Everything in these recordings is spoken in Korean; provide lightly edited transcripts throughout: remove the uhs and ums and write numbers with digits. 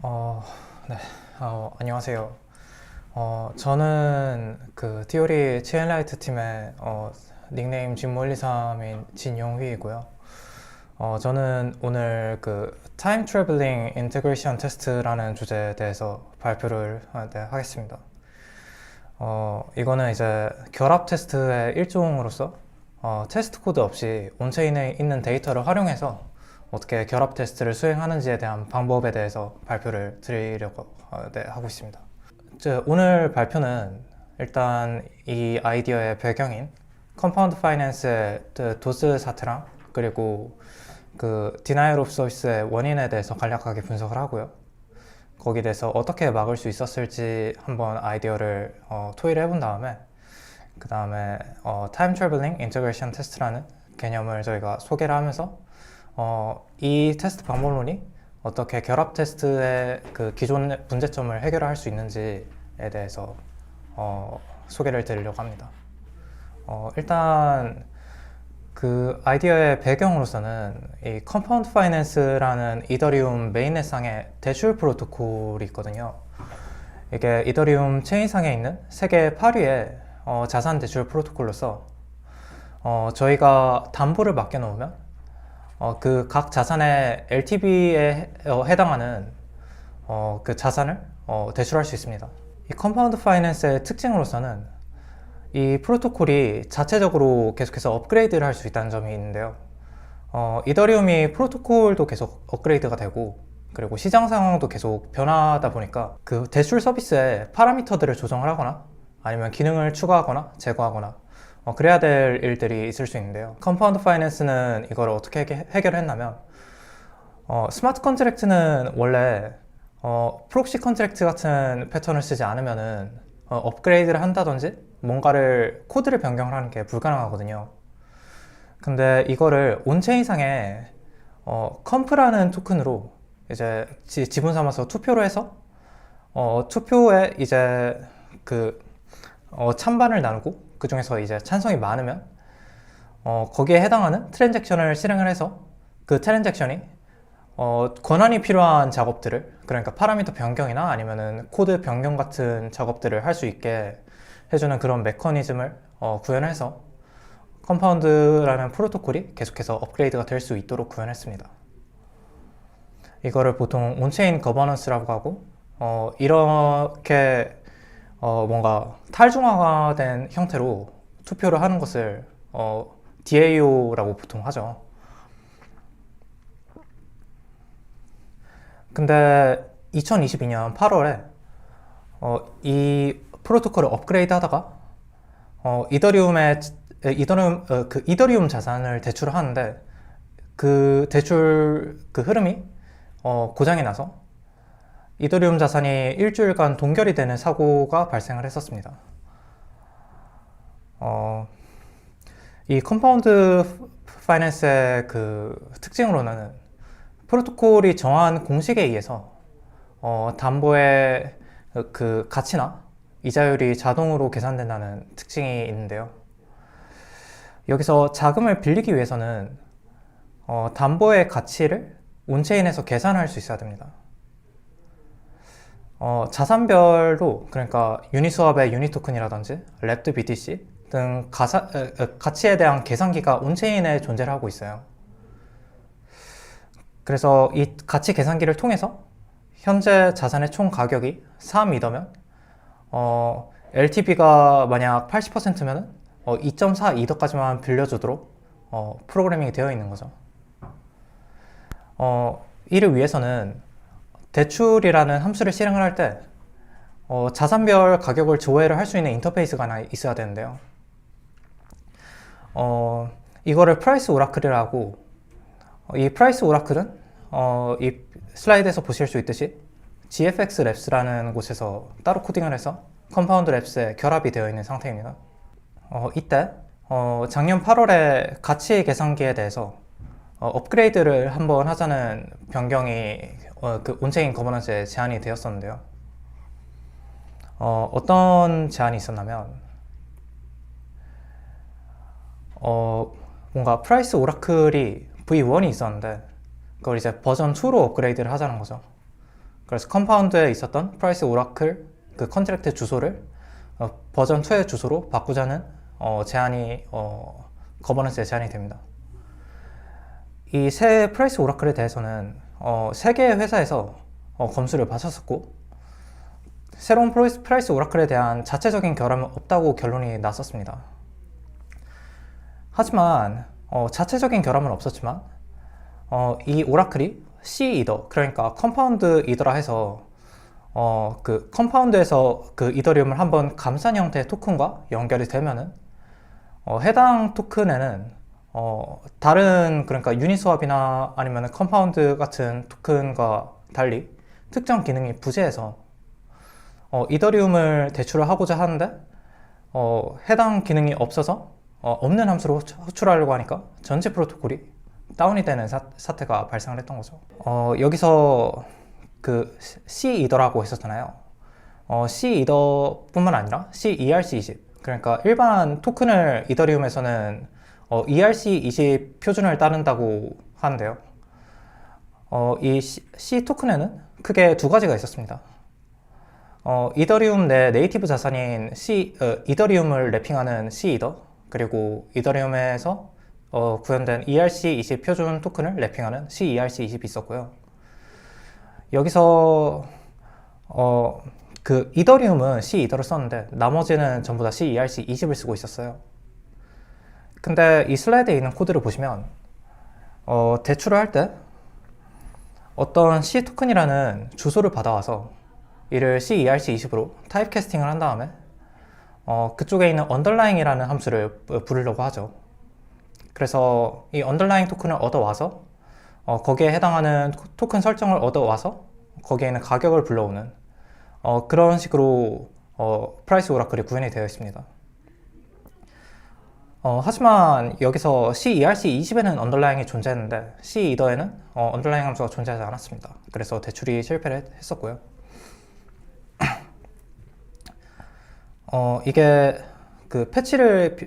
어, 네. 안녕하세요. 저는 그 티오리 체인라이트 팀의 닉네임 진몰리삼인 진용휘이고요. 저는 오늘 그 타임 트래블링 인테그레이션 테스트라는 주제에 대해서 발표를 하겠습니다. 이거는 이제 결합 테스트의 일종으로서 테스트 코드 없이 온체인에 있는 데이터를 활용해서 어떻게 결합 테스트를 수행하는지에 대한 방법에 대해서 발표를 드리려고 하고 있습니다. 오늘 발표는 일단 이 아이디어의 배경인 컴파운드 파이낸스의 도스 사태랑 그리고 그 디나이얼 오브 서비스의 원인에 대해서 간략하게 분석을 하고요. 거기에 대해서 어떻게 막을 수 있었을지 한번 아이디어를 토의를 해본 다음에 그 다음에 타임 트래블링 인테그레이션 테스트라는 개념을 저희가 소개를 하면서 이 테스트 방법론이 어떻게 결합 테스트의 그 기존 문제점을 해결할 수 있는지에 대해서 소개를 드리려고 합니다. 일단 그 아이디어의 배경으로서는 이 컴파운드 파이낸스라는 이더리움 메인넷상의 대출 프로토콜이 있거든요. 이게 이더리움 체인상에 있는 세계 8위의 자산 대출 프로토콜로서 저희가 담보를 맡겨놓으면 그 각 자산의 LTV에 해당하는 그 자산을 대출할 수 있습니다. 이 컴파운드 파이낸스의 특징으로서는 이 프로토콜이 자체적으로 계속해서 업그레이드를 할 수 있다는 점이 있는데요. 이더리움이 프로토콜도 계속 업그레이드가 되고 그리고 시장 상황도 계속 변하다 보니까 그 대출 서비스의 파라미터들을 조정을 하거나 아니면 기능을 추가하거나 제거하거나 그래야 될 일들이 있을 수 있는데요. 컴파운드 파이낸스는 이걸 어떻게 해결했냐면 스마트 컨트랙트는 원래 프록시 컨트랙트 같은 패턴을 쓰지 않으면은 업그레이드를 한다든지 뭔가를 코드를 변경을 하는 게 불가능하거든요. 근데 이거를 온체인상에 컴프라는 토큰으로 이제 지분 삼아서 투표를 해서 투표에 이제 그 찬반을 나누고 그 중에서 이제 찬성이 많으면 거기에 해당하는 트랜잭션을 실행을 해서 그 트랜잭션이 권한이 필요한 작업들을 그러니까 파라미터 변경이나 아니면은 코드 변경 같은 작업들을 할 수 있게 해주는 그런 메커니즘을 구현해서 컴파운드라는 프로토콜이 계속해서 업그레이드가 될 수 있도록 구현했습니다. 이거를 보통 온체인 거버넌스라고 하고 이렇게 뭔가 탈중화된 형태로 투표를 하는 것을 DAO라고 보통 하죠. 근데 2022년 8월에 이 프로토콜을 업그레이드 하다가 이더리움 자산을 대출을 하는데 그 대출 그 흐름이 고장이 나서 이더리움 자산이 일주일간 동결이 되는 사고가 발생을 했었습니다. 이 컴파운드 파이낸스의 그 특징으로는 프로토콜이 정한 공식에 의해서 담보의 그 가치나 이자율이 자동으로 계산된다는 특징이 있는데요. 여기서 자금을 빌리기 위해서는 담보의 가치를 온체인에서 계산할 수 있어야 됩니다. 자산별로 그러니까 유니스왑의 유니토큰이라든지 랩드 BTC 등 가치에 대한 계산기가 온체인에 존재를 하고 있어요. 그래서 이 가치 계산기를 통해서 현재 자산의 총 가격이 3이더면 LTV가 만약 80%면 2.4 이더까지만 빌려주도록 프로그래밍이 되어 있는 거죠. 이를 위해서는 대출이라는 함수를 실행을 할 때 자산별 가격을 조회를 할 수 있는 인터페이스가 하나 있어야 되는데요. 이거를 프라이스 오라클이라고 이 프라이스 오라클은 이 슬라이드에서 보실 수 있듯이 GFX 랩스라는 곳에서 따로 코딩을 해서 컴파운드 랩스에 결합이 되어 있는 상태입니다. 이때 작년 8월에 가치 계산기에 대해서 업그레이드를 한번 하자는 변경이 그 온체인 거버넌스에 제안이 되었었는데요. 어떤 제안이 있었냐면 뭔가 프라이스 오라클이 V1이 있었는데 그걸 이제 버전 2로 업그레이드를 하자는 거죠. 그래서 컴파운드에 있었던 프라이스 오라클 그 컨트랙트 주소를 버전 2의 주소로 바꾸자는 제안이 거버넌스의 제안이 됩니다. 이 새 프라이스 오라클에 대해서는 3개의 회사에서 검수를 마쳤었고, 새로운 프라이스 오라클에 대한 자체적인 결함은 없다고 결론이 났었습니다. 하지만 자체적인 결함은 없었지만 이 오라클이 C 이더, 그러니까 컴파운드 이더라 해서 그 컴파운드에서 그 이더리움을 한번 감싼 형태의 토큰과 연결이 되면은 해당 토큰에는 다른, 그러니까 유니스왑이나 아니면 컴파운드 같은 토큰과 달리 특정 기능이 부재해서 이더리움을 대출을 하고자 하는데 해당 기능이 없어서 없는 함수로 호출하려고 하니까 전체 프로토콜이 다운이 되는 사태가 발생을 했던 거죠. 여기서 그 C 이더라고 했었잖아요. C 이더뿐만 아니라 C ERC20, 그러니까 일반 토큰을 이더리움에서는 ERC20 표준을 따른다고 하는데요. 이 C 토큰에는 크게 두 가지가 있었습니다. 이더리움 내 네이티브 자산인 이더리움을 래핑하는 C 이더, 그리고 이더리움에서 구현된 ERC20 표준 토큰을 래핑하는 C ERC20이 있었고요. 여기서 그 이더리움은 C 이더를 썼는데 나머지는 전부 다 C ERC20을 쓰고 있었어요. 근데 이 슬라이드에 있는 코드를 보시면 대출을 할 때 어떤 C 토큰이라는 주소를 받아와서 이를 C ERC20으로 타입 캐스팅을 한 다음에 그쪽에 있는 언더라잉이라는 함수를 부르려고 하죠. 그래서 이 언더라잉 토큰을 얻어와서 거기에 해당하는 토큰 설정을 얻어와서 거기에 있는 가격을 불러오는 그런 식으로 프라이스 오라클이 구현이 되어 있습니다. 하지만 여기서 C ERC20에는 언더라잉이 존재했는데 C 이더에는 언더라잉 함수가 존재하지 않았습니다. 그래서 대출이 실패를 했었고요. 이게 그 패치를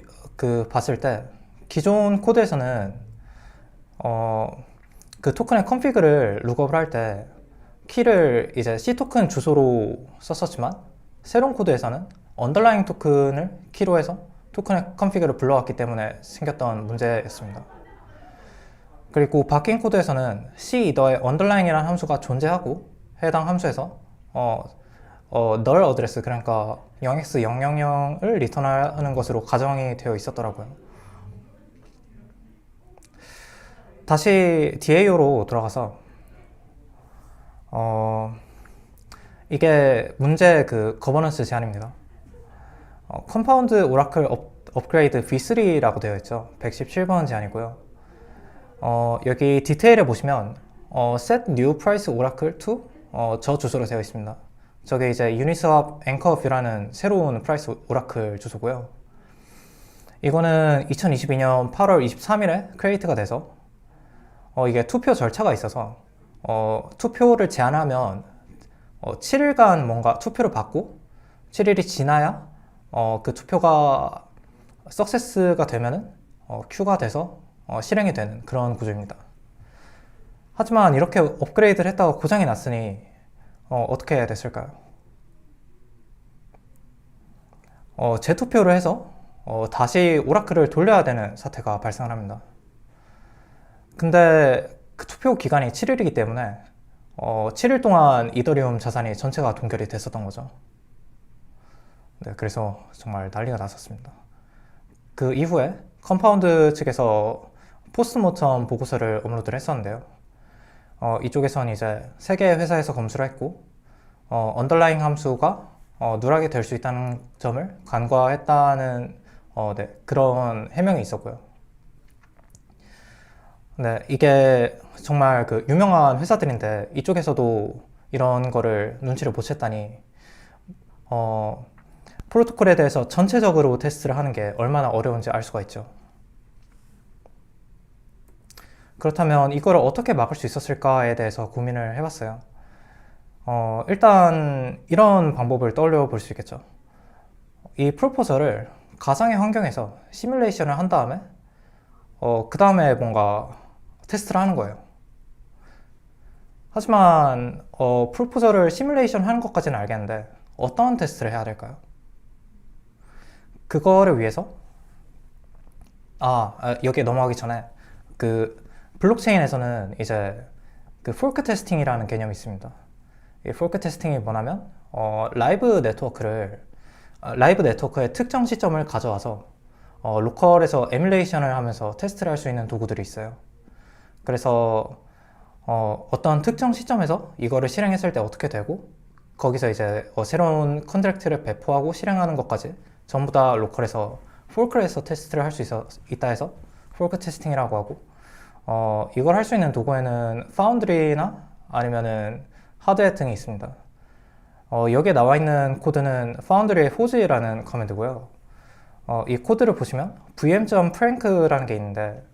봤을 때 기존 코드에서는 그 토큰의 컨피그를 룩업을 할 때 키를 이제 C 토큰 주소로 썼었지만 새로운 코드에서는 언더라잉 토큰을 키로 해서 토큰의 컨피그를 불러왔기 때문에 생겼던 문제였습니다. 그리고 바뀐 코드에서는 C 이더에 언더라잉이라는 함수가 존재하고 해당 함수에서 null 어드레스, 그러니까 0x000을 리턴하는 것으로 가정이 되어 있었더라고요. 다시 DAO로 돌아가서 이게 문제의 그 거버넌스 제안입니다. 컴파운드 오라클 업그레이드 V3라고 되어 있죠. 117번 제안이고요. 여기 디테일에 보시면 set new price oracle to 저 주소로 되어 있습니다. 저게 이제 유니스왑 앵커 뷰라는 새로운 프라이스 오라클 주소고요. 이거는 2022년 8월 23일에 크리에이트가 돼서 이게 투표 절차가 있어서 투표를 제안하면 7일간 뭔가 투표를 받고 7일이 지나야 그 투표가 석세스가 되면은 큐가 돼서 실행이 되는 그런 구조입니다. 하지만 이렇게 업그레이드를 했다가 고장이 났으니 어떻게 됐을까요? 재투표를 해서 다시 오라클을 돌려야 되는 사태가 발생을 합니다. 근데 그 투표 기간이 7일이기 때문에 7일 동안 이더리움 자산이 전체가 동결이 됐었던 거죠. 네, 그래서 정말 난리가 났었습니다. 그 이후에 컴파운드 측에서 포스트모텀 보고서를 업로드를 했었는데요. 이쪽에선 이제 3개의 회사에서 검수를 했고 언더라잉 함수가 누락이 될 수 있다는 점을 간과했다는 네, 그런 해명이 있었고요. 네, 이게 정말 그 유명한 회사들인데 이쪽에서도 이런 거를 눈치를 못 챘다니 프로토콜에 대해서 전체적으로 테스트를 하는 게 얼마나 어려운지 알 수가 있죠. 그렇다면 이걸 어떻게 막을 수 있었을까에 대해서 고민을 해봤어요. 일단 이런 방법을 떠올려 볼 수 있겠죠. 이 프로포저를 가상의 환경에서 시뮬레이션을 한 다음에 그 다음에 뭔가 테스트를 하는 거예요. 하지만 프로포저를 시뮬레이션 하는 것까지는 알겠는데 어떤 테스트를 해야 될까요? 그거를 위해서 여기에 넘어가기 전에 그 블록체인에서는 이제 그 포크 테스팅이라는 개념이 있습니다. 이 포크 테스팅이 뭐냐면 라이브 네트워크의 특정 시점을 가져와서 로컬에서 에뮬레이션을 하면서 테스트를 할 수 있는 도구들이 있어요. 그래서 어떤 특정 시점에서 이거를 실행했을 때 어떻게 되고 거기서 이제 새로운 컨트랙트를 배포하고 실행하는 것까지 전부 다 로컬에서 포크에서 테스트를 할 수 있다 해서 포크 테스팅이라고 하고 이걸 할 수 있는 도구에는 파운드리나 아니면은 하드웨어 등이 있습니다. 여기에 나와 있는 코드는 파운드리의 호즈라는 커맨드고요. 이 코드를 보시면 vm.frank라는 게 있는데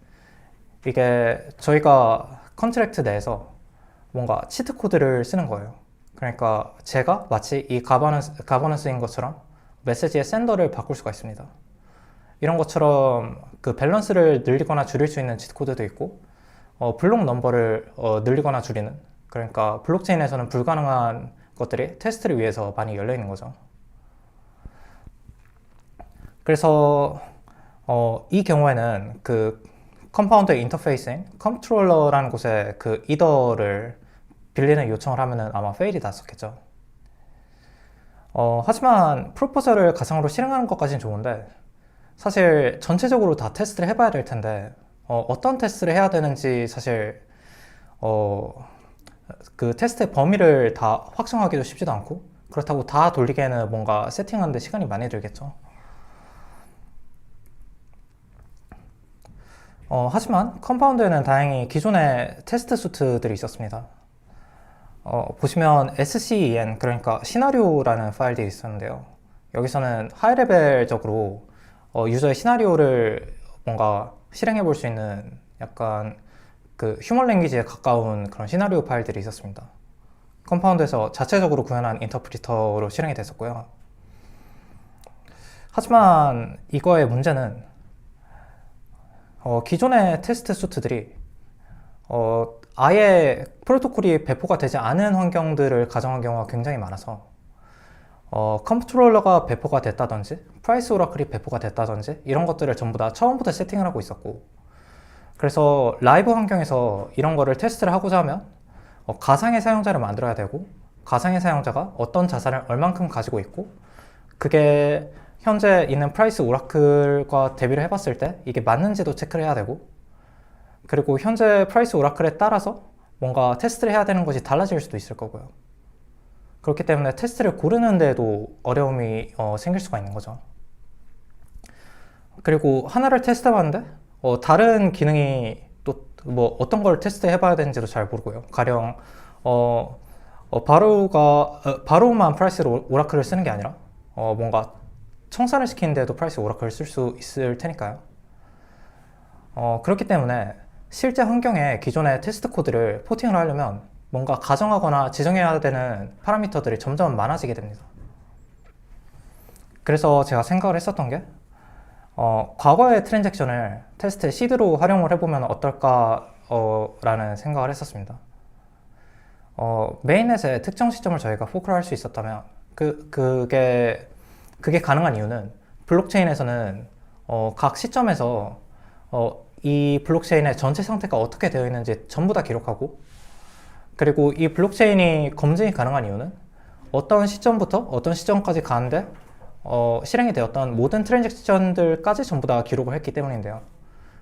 이게 저희가 컨트랙트 내에서 뭔가 치트 코드를 쓰는 거예요. 그러니까 제가 마치 이 가버넌스인 것처럼 메시지의 센더를 바꿀 수가 있습니다. 이런 것처럼 그 밸런스를 늘리거나 줄일 수 있는 치트 코드도 있고 블록 넘버를 늘리거나 줄이는, 그러니까 블록체인에서는 불가능한 것들이 테스트를 위해서 많이 열려 있는 거죠. 그래서 이 경우에는 그 컴파운드 인터페이스인 컨트롤러라는 곳에 그 이더를 빌리는 요청을 하면은 아마 페일이 났었겠죠. 하지만 프로포저를 가상으로 실행하는 것까지는 좋은데 사실 전체적으로 다 테스트를 해봐야 될 텐데 어떤 테스트를 해야 되는지 사실 그 테스트의 범위를 다 확정하기도 쉽지도 않고, 그렇다고 다 돌리기에는 뭔가 세팅하는데 시간이 많이 들겠죠. 하지만 컴파운드에는 다행히 기존의 테스트 수트들이 있었습니다. 보시면 SCEN, 그러니까 시나리오라는 파일들이 있었는데요. 여기서는 하이 레벨적으로 유저의 시나리오를 뭔가 실행해 볼 수 있는 약간 그 휴먼 랭귀지에 가까운 그런 시나리오 파일들이 있었습니다. 컴파운드에서 자체적으로 구현한 인터프리터로 실행이 됐었고요. 하지만 이거의 문제는 기존의 테스트 수트들이 아예 프로토콜이 배포가 되지 않은 환경들을 가정한 경우가 굉장히 많아서 컨트롤러가 배포가 됐다든지 프라이스 오라클이 배포가 됐다든지 이런 것들을 전부 다 처음부터 세팅을 하고 있었고, 그래서 라이브 환경에서 이런 거를 테스트를 하고자 하면 가상의 사용자를 만들어야 되고, 가상의 사용자가 어떤 자산을 얼만큼 가지고 있고 그게 현재 있는 프라이스 오라클과 대비를 해봤을 때 이게 맞는지도 체크를 해야 되고, 그리고 현재 프라이스 오라클에 따라서 뭔가 테스트를 해야 되는 것이 달라질 수도 있을 거고요. 그렇기 때문에 테스트를 고르는 데도 어려움이 생길 수가 있는 거죠. 그리고 하나를 테스트 해봤는데 다른 기능이 또 뭐 어떤 걸 테스트 해봐야 되는지도 잘 모르고요. 가령 바로만 프라이스 오라클을 쓰는 게 아니라 뭔가 청산을 시키는데도 프라이스 오라클을 쓸 수 있을 테니까요. 그렇기 때문에 실제 환경에 기존의 테스트 코드를 포팅을 하려면 뭔가 가정하거나 지정해야 되는 파라미터들이 점점 많아지게 됩니다. 그래서 제가 생각을 했었던 게 과거의 트랜잭션을 테스트 시드로 활용을 해보면 어떨까 라는 생각을 했었습니다. 메인넷의 특정 시점을 저희가 포크를 할 수 있었다면 그게 가능한 이유는 블록체인에서는 각 시점에서 이 블록체인의 전체 상태가 어떻게 되어 있는지 전부 다 기록하고, 그리고 이 블록체인이 검증이 가능한 이유는 어떤 시점부터 어떤 시점까지 가는데 실행이 되었던 모든 트랜잭션들까지 전부 다 기록을 했기 때문인데요.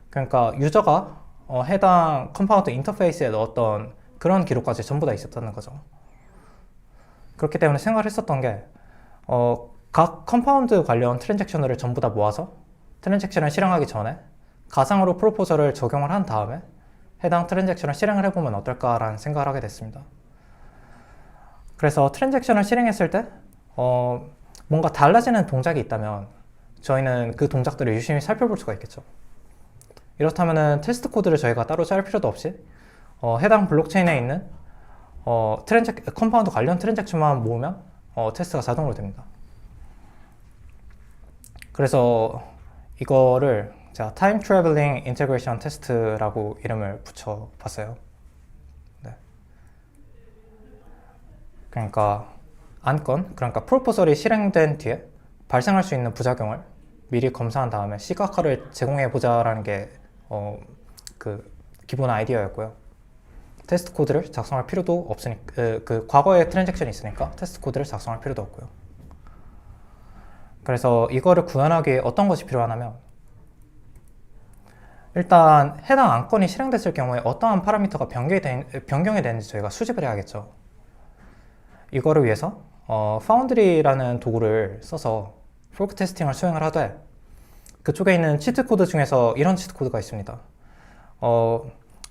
그러니까 유저가 해당 컴파운드 인터페이스에 넣었던 그런 기록까지 전부 다 있었다는 거죠. 그렇기 때문에 생각을 했었던 게 각 컴파운드 관련 트랜잭션을 전부 다 모아서 트랜잭션을 실행하기 전에 가상으로 프로포저를 적용을 한 다음에 해당 트랜잭션을 실행을 해보면 어떨까라는 생각을 하게 됐습니다. 그래서 트랜잭션을 실행했을 때 뭔가 달라지는 동작이 있다면 저희는 그 동작들을 유심히 살펴볼 수가 있겠죠. 이렇다면 테스트 코드를 저희가 따로 짤 필요도 없이 해당 블록체인에 있는 컴파운드 관련 트랜잭션만 모으면 테스트가 자동으로 됩니다. 그래서 이거를 제가 타임 트래블링 인테그레이션 테스트라고 이름을 붙여봤어요. 네. 그러니까 안건, 그러니까 프로포설이 실행된 뒤에 발생할 수 있는 부작용을 미리 검사한 다음에 시각화를 제공해 보자라는 게 그 기본 아이디어였고요. 테스트 코드를 작성할 필요도 없으니까 그 과거에 트랜잭션이 있으니까 테스트 코드를 작성할 필요도 없고요. 그래서 이거를 구현하기 위해 어떤 것이 필요하냐면, 일단 해당 안건이 실행됐을 경우에 어떠한 파라미터가 변경이 되는지 저희가 수집을 해야겠죠. 이거를 위해서 파운드리라는 도구를 써서 포크 테스팅을 수행을 하되, 그쪽에 있는 치트 코드 중에서 이런 치트 코드가 있습니다.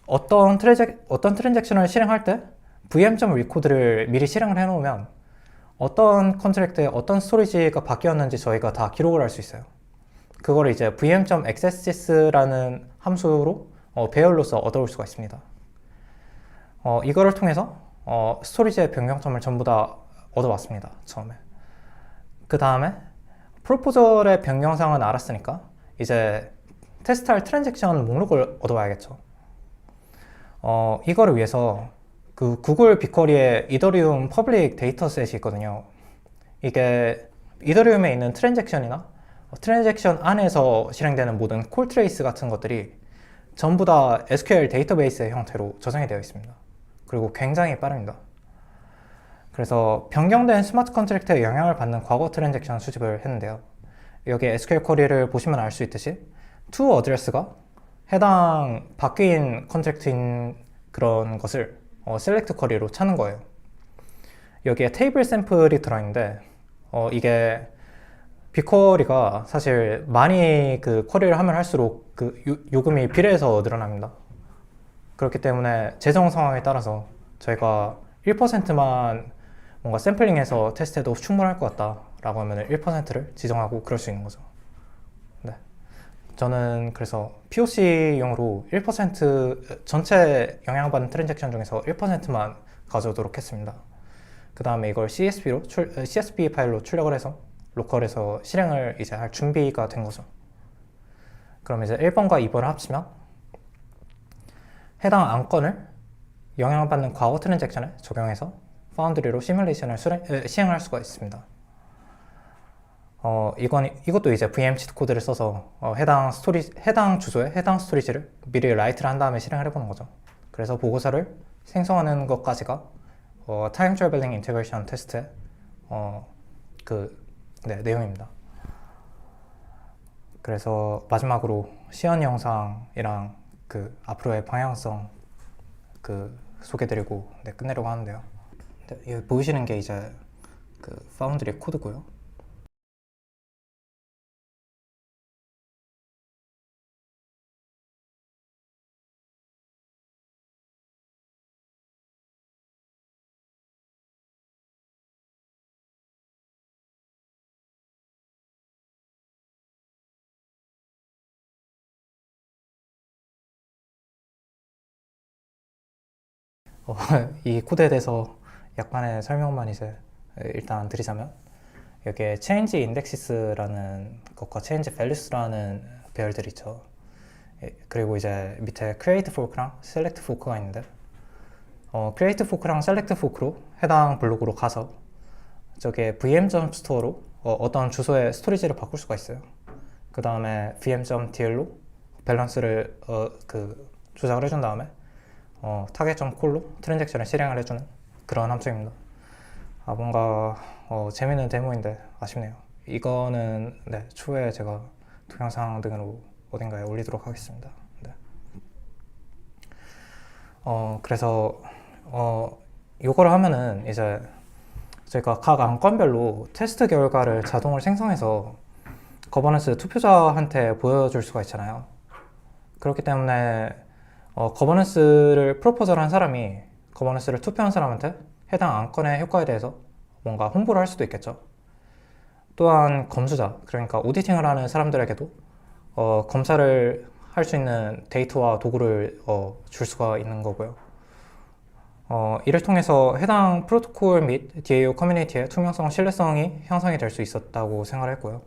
어떤 트랜잭션을 실행할 때 vm.record를 미리 실행을 해놓으면 어떤 컨트랙트에 어떤 스토리지가 바뀌었는지 저희가 다 기록을 할 수 있어요. 그거를 이제 vm.access라는 함수로 배열로서 얻어올 수가 있습니다. 이거를 통해서 스토리지의 변경점을 전부 다 얻어왔습니다. 처음에. 그 다음에 프로포절의 변경사항은 알았으니까 이제 테스트할 트랜잭션 목록을 얻어와야겠죠. 이거를 위해서 그 구글 빅쿼리에 이더리움 퍼블릭 데이터셋이 있거든요. 이게 이더리움에 있는 트랜잭션이나 트랜잭션 안에서 실행되는 모든 콜 트레이스 같은 것들이 전부 다 SQL 데이터베이스의 형태로 저장이 되어 있습니다. 그리고 굉장히 빠릅니다. 그래서 변경된 스마트 컨트랙트에 영향을 받는 과거 트랜잭션 수집을 했는데요. 여기 SQL 쿼리를 보시면 알 수 있듯이 to 어드레스가 해당 바뀐 컨트랙트인 그런 것을 셀렉트 쿼리로 찾는 거예요. 여기에 테이블 샘플이 들어있는데 이게 빅쿼리가 사실 많이 그 쿼리를 하면 할수록 그 요금이 비례해서 늘어납니다. 그렇기 때문에 재정 상황에 따라서 저희가 1%만 뭔가 샘플링해서 테스트해도 충분할 것 같다 라고 하면 1%를 지정하고 그럴 수 있는 거죠. 네. 저는 그래서 POC용으로 1% 전체 영향받는 트랜잭션 중에서 1%만 가져오도록 했습니다. 그 다음에 이걸 CSV 파일로 출력을 해서 로컬에서 실행을 이제 할 준비가 된 거죠. 그럼 이제 1번과 2번을 합치면 해당 안건을 영향받는 과거 트랜잭션에 적용해서 파운드리로 시뮬레이션을 시행할 수가 있습니다. 이것도 이제 VM 치트 코드를 써서 해당 주소에 해당 스토리지를 미리 라이트를 한 다음에 실행을 해보는 거죠. 그래서 보고서를 생성하는 것까지가 타임 트래블링 인테그레이션 테스트의 내용입니다. 그래서 마지막으로 시연 영상이랑 그 앞으로의 방향성 소개드리고 끝내려고 하는데요. 여기 보이시는 게 이제 그 파운드리 코드고요. 이 코드에 대해서 약간의 설명만 이제 일단 드리자면, 여기에 change indexes라는 것과 change values라는 배열들이 있죠. 그리고 이제 밑에 create fork랑 select fork가 있는데, create fork랑 select fork로 해당 블록으로 가서 저기에 vm.store로 어떤 주소의 스토리지를 바꿀 수가 있어요. 그 다음에 vm.dl로 밸런스를 조작을 해준 다음에 target.call로 트랜잭션을 실행을 해주는 그런 함수입니다. 뭔가 재밌는 데모인데 아쉽네요. 이거는 추후에 제가 동영상 등으로 어딘가에 올리도록 하겠습니다. 네. 그래서 이거를 하면은 이제 저희가 각 안건별로 테스트 결과를 자동으로 생성해서 거버넌스 투표자한테 보여줄 수가 있잖아요. 그렇기 때문에 거버넌스를 프로포절한 사람이 거버넌스를 투표한 사람한테 해당 안건의 효과에 대해서 뭔가 홍보를 할 수도 있겠죠. 또한 검수자, 그러니까 오디팅을 하는 사람들에게도 검사를 할 수 있는 데이터와 도구를 줄 수가 있는 거고요. 이를 통해서 해당 프로토콜 및 DAO 커뮤니티의 투명성, 신뢰성이 향상이 될 수 있었다고 생각을 했고요.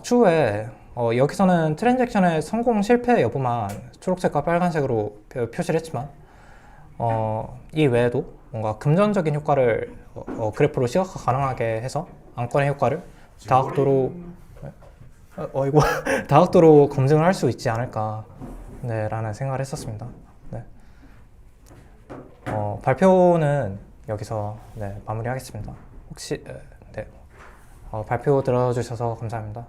추후에 여기서는 트랜잭션의 성공 실패 여부만 초록색과 빨간색으로 표시를 했지만 이 외에도 뭔가 금전적인 효과를 그래프로 시각화 가능하게 해서 안건의 효과를 다각도로 이거 다각도로 검증을 할 수 있지 않을까 네, 라는 생각을 했었습니다. 네. 발표는 여기서 네, 마무리하겠습니다. 혹시 네, 발표 들어주셔서 감사합니다.